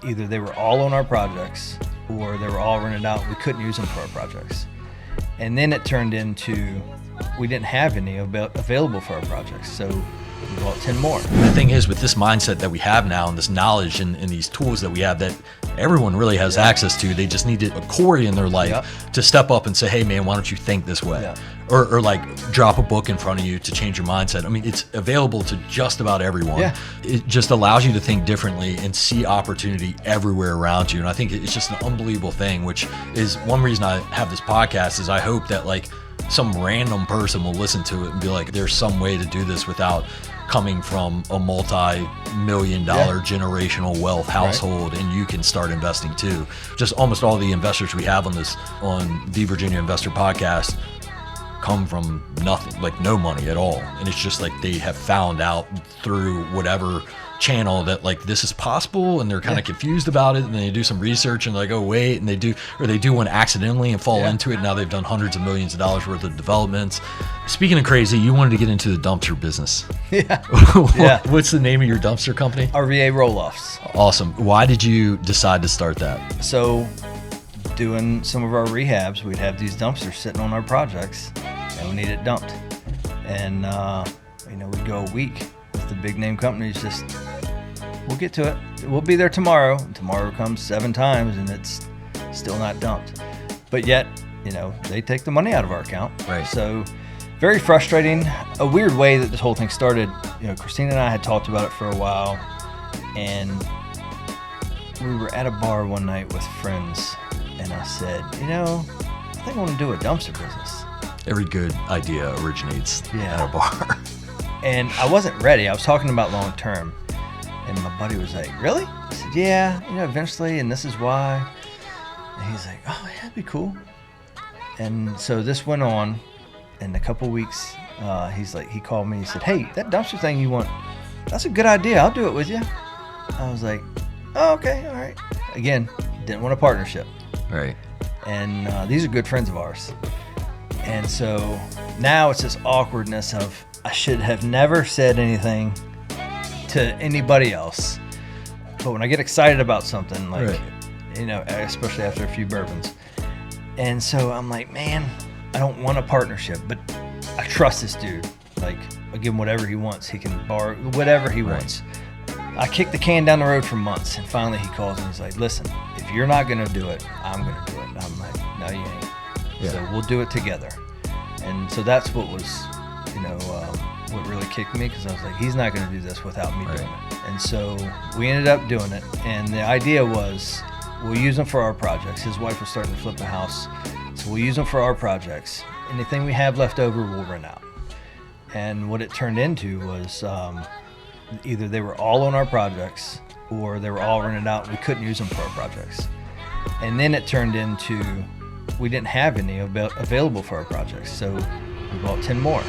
either they were all on our projects or they were all rented out. We couldn't use them for our projects. And then it turned into we didn't have any available for our projects. So we bought 10 more. The thing is, with this mindset that we have now and this knowledge and these tools that we have that everyone really has access to, they just needed a Corey in their life to step up and say, hey man, why don't you think this way? Or like drop a book in front of you to change your mindset. I mean, it's available to just about everyone. It just allows you to think differently and see opportunity everywhere around you. And I think it's just an unbelievable thing, which is one reason I have this podcast, is I hope that like some random person will listen to it and be like, there's some way to do this without coming from a multi-million-dollar generational wealth household, and you can start investing too. Just almost all the investors we have on the Virginia Investor Podcast come from nothing, like no money at all. And it's just like they have found out through whatever channel that like this is possible, and they're kind of confused about it, and they do some research and like, oh wait, and they do one accidentally and fall into it. Now they've done hundreds of millions of dollars worth of developments. Speaking of crazy, you wanted to get into the dumpster business. What's the name of your dumpster company? RVA Roll Offs. Awesome. Why did you decide to start that? So doing some of our rehabs, we'd have these dumpsters sitting on our projects and we need it dumped. And we'd go a week with the big name companies, just we'll get to it. We'll be there tomorrow. And tomorrow comes 7 times and it's still not dumped. But yet, they take the money out of our account. Right. So very frustrating. A weird way that this whole thing started, Christina and I had talked about it for a while, and we were at a bar one night with friends, and I said, I think I want to do a dumpster business. Every good idea originates at a bar. And I wasn't ready. I was talking about long term. And my buddy was like, really? I said, yeah, eventually, and this is why. And he's like, oh, yeah, that'd be cool. And so this went on. In a couple weeks, he called me. He said, hey, that dumpster thing you want, that's a good idea. I'll do it with you. I was like, oh, okay, all right. Again, didn't want a partnership. Right. And these are good friends of ours. And so now it's this awkwardness of I should have never said anything to anybody else. But when I get excited about something, especially after a few bourbons. And so I'm like, man, I don't want a partnership, but I trust this dude. Like, I give him whatever he wants. He can borrow whatever he wants. I kicked the can down the road for months, and finally he calls me. He's like, listen, if you're not going to do it, I'm going to do it. And I'm like, no, you ain't. Yeah. So we'll do it together. And so that's what was, what really kicked me, because I was like, he's not going to do this without me doing it. And so we ended up doing it. And the idea was we'll use them for our projects. His wife was starting to flip a house. So we'll use them for our projects. Anything we have left over, we'll rent out. And what it turned into was either they were all on our projects or they were all rented out. We couldn't use them for our projects. And then it turned into we didn't have any available for our projects. So we bought 10 more.